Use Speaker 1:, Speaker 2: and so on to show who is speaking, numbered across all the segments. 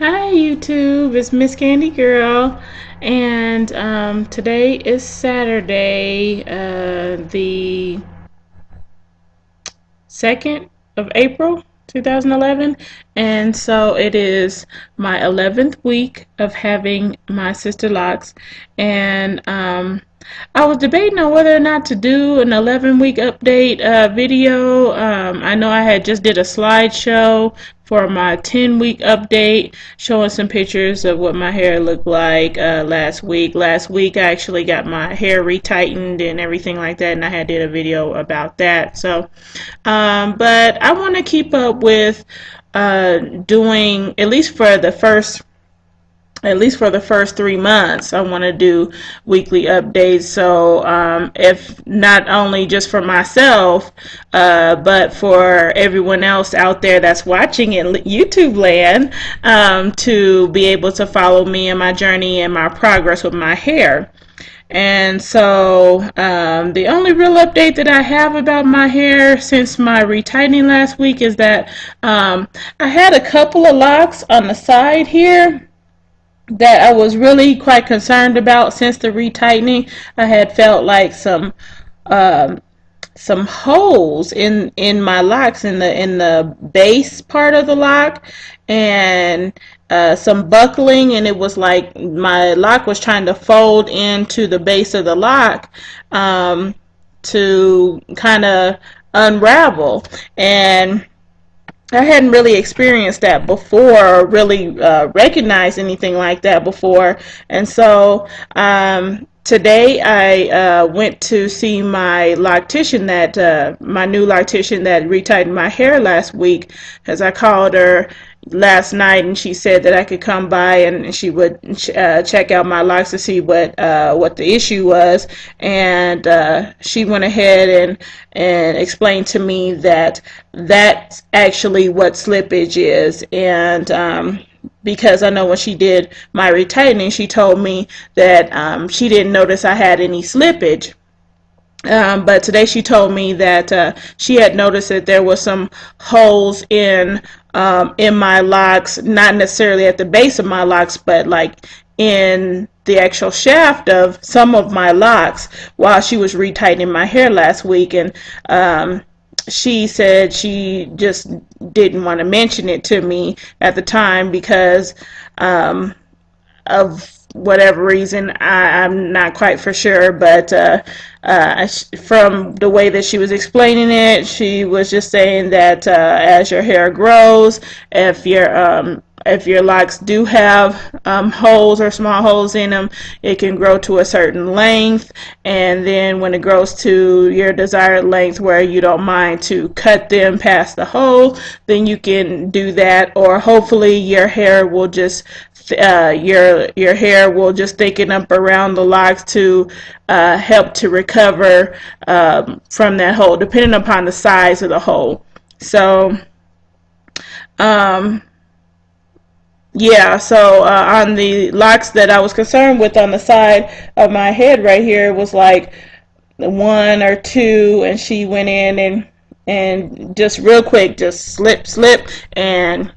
Speaker 1: Hi YouTube, it's Miss Candy Girl, and today is Saturday, the 2nd of April, 2011, and so it is my 11th week of having my Sisterlocks, and I was debating on whether or not to do an 11-week update video. I know I had just did a slideshow for my 10-week update, showing some pictures of what my hair looked like last week. Last week I actually got my hair retightened and everything like that, and I had did a video about that. So, but I want to keep up with doing at least for the first 3 months, I want to do weekly updates. So if not only just for myself, but for everyone else out there that's watching in YouTube land, to be able to follow me in my journey and my progress with my hair. And so the only real update that I have about my hair since my retightening last week is that I had a couple of locks on the side here that I was really quite concerned about since the retightening. I had felt like some holes in my locks in the base part of the lock, and some buckling, and it was like my lock was trying to fold into the base of the lock to kind of unravel. And I hadn't really experienced that before, or really recognized anything like that before. And so today I went to see my loctician, my new loctician that retightened my hair last week, as I called her last night, and she said that I could come by and she would check out my locks to see what the issue was. And she went ahead and explained to me that that's actually what slippage is. And because I know when she did my retightening, she told me that she didn't notice I had any slippage. But today she told me that she had noticed that there was some holes in my locks, not necessarily at the base of my locks, but like in the actual shaft of some of my locks while she was retightening my hair last week. And she said she just didn't want to mention it to me at the time because of whatever reason. I'm not quite for sure, but from the way that she was explaining it, she was just saying that as your hair grows, if your locks do have holes or small holes in them, it can grow to a certain length, and then when it grows to your desired length where you don't mind to cut them past the hole, then you can do that. Or hopefully your hair will just your hair will just thicken up around the locks to help to recover from that hole, depending upon the size of the hole. So yeah, so on the locks that I was concerned with on the side of my head right here, it was like one or two, and she went in and just real quick, just slip, and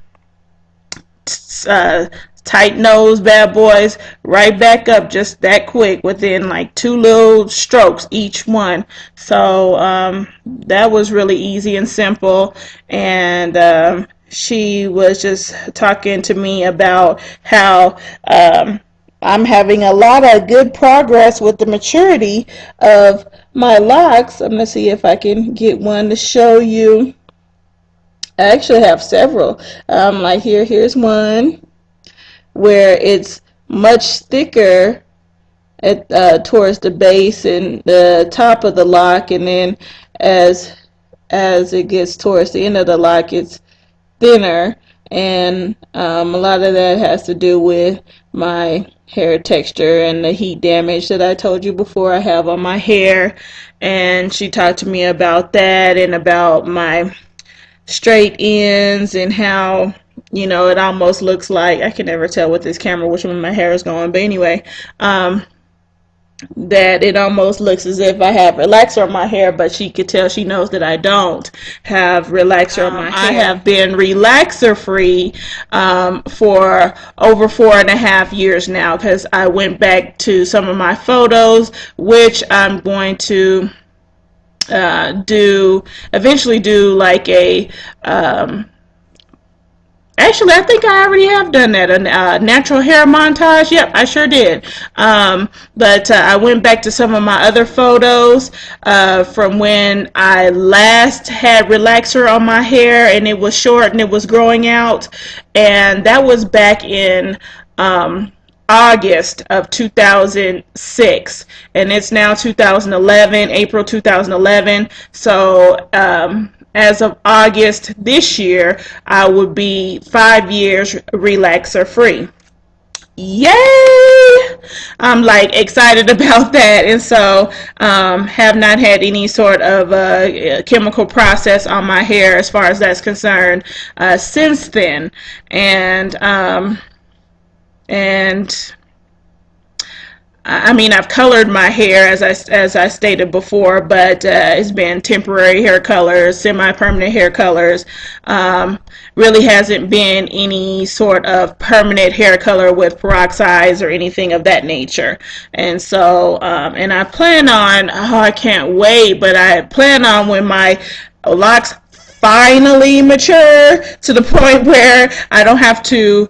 Speaker 1: tighten those bad boys right back up just that quick within like 2 little strokes each one. So that was really easy and simple. And she was just talking to me about how I'm having a lot of good progress with the maturity of my locks. I'm gonna see if I can get one to show you. I actually have several. Like here's one where it's much thicker at towards the base and the top of the lock, and then as it gets towards the end of the lock, it's thinner. And a lot of that has to do with my hair texture and the heat damage that I told you before I have on my hair. And she talked to me about that and about my straight ends and how, you know, it almost looks like, I can never tell with this camera which way my hair is going, but anyway, that it almost looks as if I have relaxer on my hair, but she could tell, she knows that I don't have relaxer on my hair. I have been relaxer free for over 4.5 years now, because I went back to some of my photos, which I'm going to eventually do like a actually, I think I already have done that. A natural hair montage. Yep, I sure did. But I went back to some of my other photos from when I last had relaxer on my hair and it was short and it was growing out. And that was back in August of 2006. And it's now 2011, April 2011. So as of August this year, I would be 5 years relaxer free. Yay! I'm like excited about that, and so have not had any sort of chemical process on my hair as far as that's concerned since then, and I mean, I've colored my hair as I stated before, but it's been temporary hair colors, semi-permanent hair colors. Really hasn't been any sort of permanent hair color with peroxides or anything of that nature. And so, and I plan on, oh, I can't wait, but I plan on when my locks finally mature to the point where I don't have to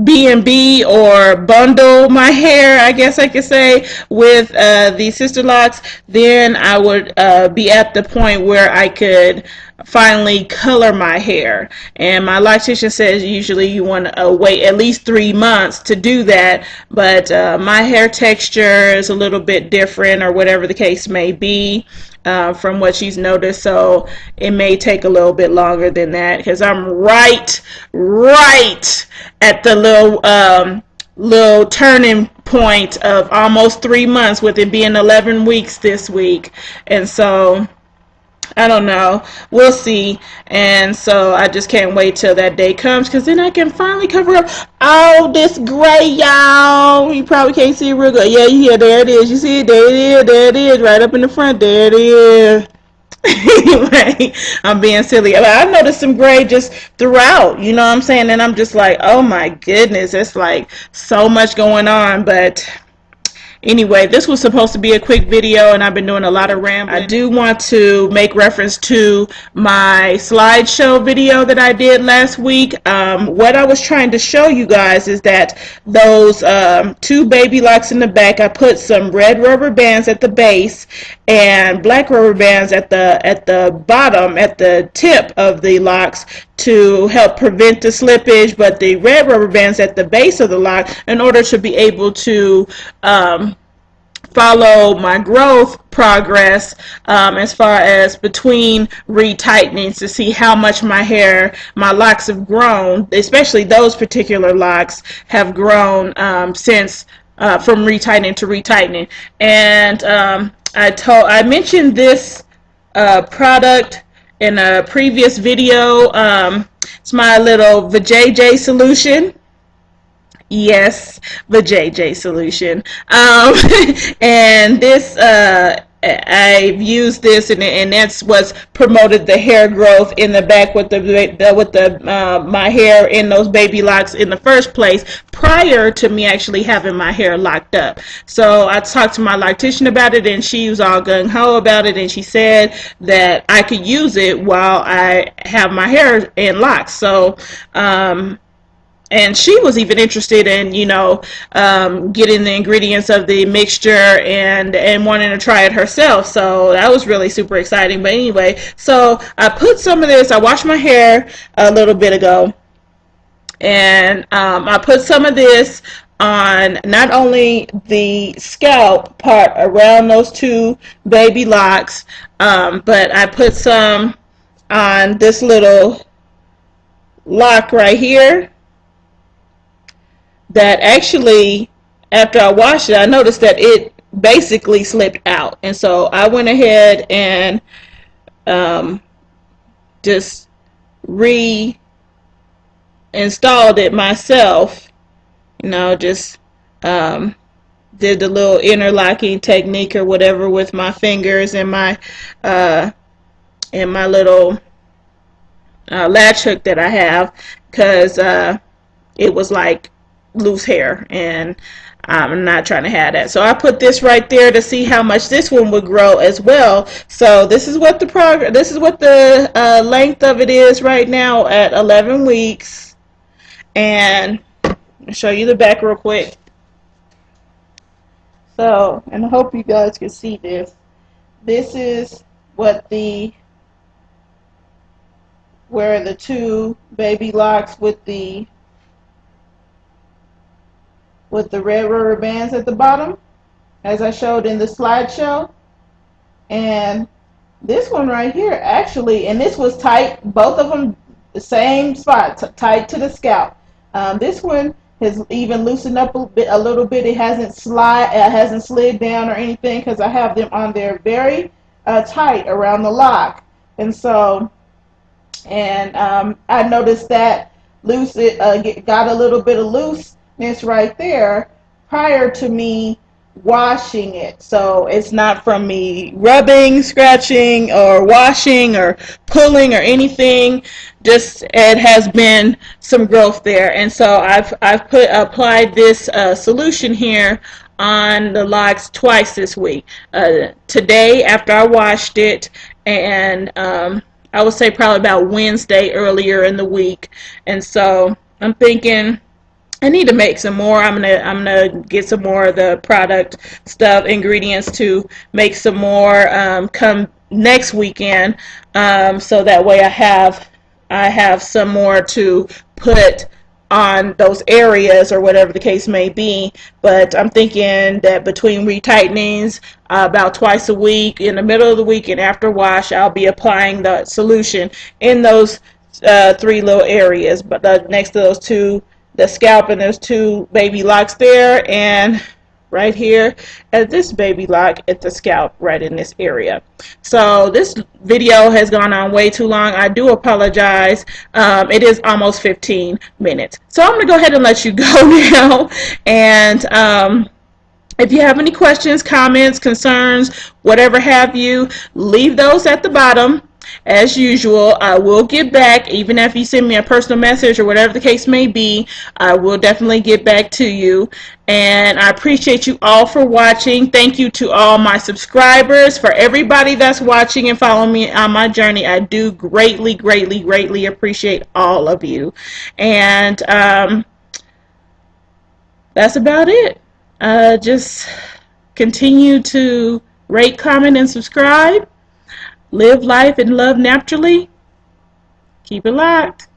Speaker 1: B&B or bundle my hair, I guess I could say, with the Sisterlocks, then I would be at the point where I could finally color my hair. And my loctician says usually you want to wait at least 3 months to do that, but my hair texture is a little bit different, or whatever the case may be, from what she's noticed, so it may take a little bit longer than that, because I'm right at the little turning point of almost 3 months, with it being 11 weeks this week. And so I don't know, we'll see. And so I just can't wait till that day comes, because then I can finally cover up all this gray, y'all. You probably can't see it real good. Yeah, there it is. You see it? There it is, right up in the front. There it is. Anyway, I'm being silly. I noticed some gray just throughout, you know what I'm saying? And I'm just like, oh my goodness, it's like so much going on. But anyway, this was supposed to be a quick video, and I've been doing a lot of rambling. I do want to make reference to my slideshow video that I did last week. What I was trying to show you guys is that those 2 baby locks in the back, I put some red rubber bands at the base and black rubber bands at the bottom, at the tip of the locks, to help prevent the slippage, but the red rubber bands at the base of the lock in order to be able to follow my growth progress as far as between retightening, to see how much my locks have grown, especially those particular locks have grown since from retightening to retightening. And I mentioned this product in a previous video. It's my little YAAAY solution. Yes, the YAAAY solution. And this, I've used this, and that's what's promoted the hair growth in the back with my hair in those baby locks in the first place, prior to me actually having my hair locked up. So I talked to my loctician about it, and she was all gung-ho about it, and she said that I could use it while I have my hair in locks. So and she was even interested in, you know, getting the ingredients of the mixture and wanting to try it herself. So that was really super exciting. But anyway, so I put some of this, I washed my hair a little bit ago, and I put some of this on not only the scalp part around those 2 baby locks, but I put some on this little lock right here, that actually, after I washed it, I noticed that it basically slipped out. And so I went ahead and just reinstalled it myself, you know, just did the little interlocking technique or whatever with my fingers and my little latch hook that I have, because it was like loose hair, and I'm not trying to have that. So I put this right there to see how much this one would grow as well. So this is what the length of it is right now at 11 weeks. And I'll show you the back real quick. So, and I hope you guys can see this. This is what where the two baby locks with the red rubber bands at the bottom, as I showed in the slideshow. And this one right here, actually, and this was tight, both of them the same spot, tight to the scalp. This one has even loosened up a little bit. It hasn't slid down or anything, because I have them on there very tight around the lock. And so, and I noticed that got a little bit of looseness right there prior to me washing it. So it's not from me rubbing, scratching, or washing, or pulling, or anything. Just it has been some growth there. And so I've applied this solution here on the locks twice this week. Today after I washed it, and I would say probably about Wednesday earlier in the week. And so I'm thinking I need to make some more. I'm gonna get some more of the product stuff, ingredients, to make some more come next weekend, so that way I have some more to put on those areas, or whatever the case may be. But I'm thinking that between retightenings, about twice a week, in the middle of the week and after wash, I'll be applying the solution in those three little areas, but next to those two, the scalp, and there's two baby locks there, and right here at this baby lock at the scalp, right in this area. So this video has gone on way too long. I do apologize. It is almost 15 minutes. So I'm going to go ahead and let you go now. And if you have any questions, comments, concerns, whatever have you, leave those at the bottom. As usual, I will get back. Even if you send me a personal message or whatever the case may be, I will definitely get back to you. And I appreciate you all for watching. Thank you to all my subscribers, for everybody that's watching and following me on my journey. I do greatly, greatly, greatly appreciate all of you. And that's about it. Just continue to rate, comment, and subscribe. Live life and love naturally. Keep it locked.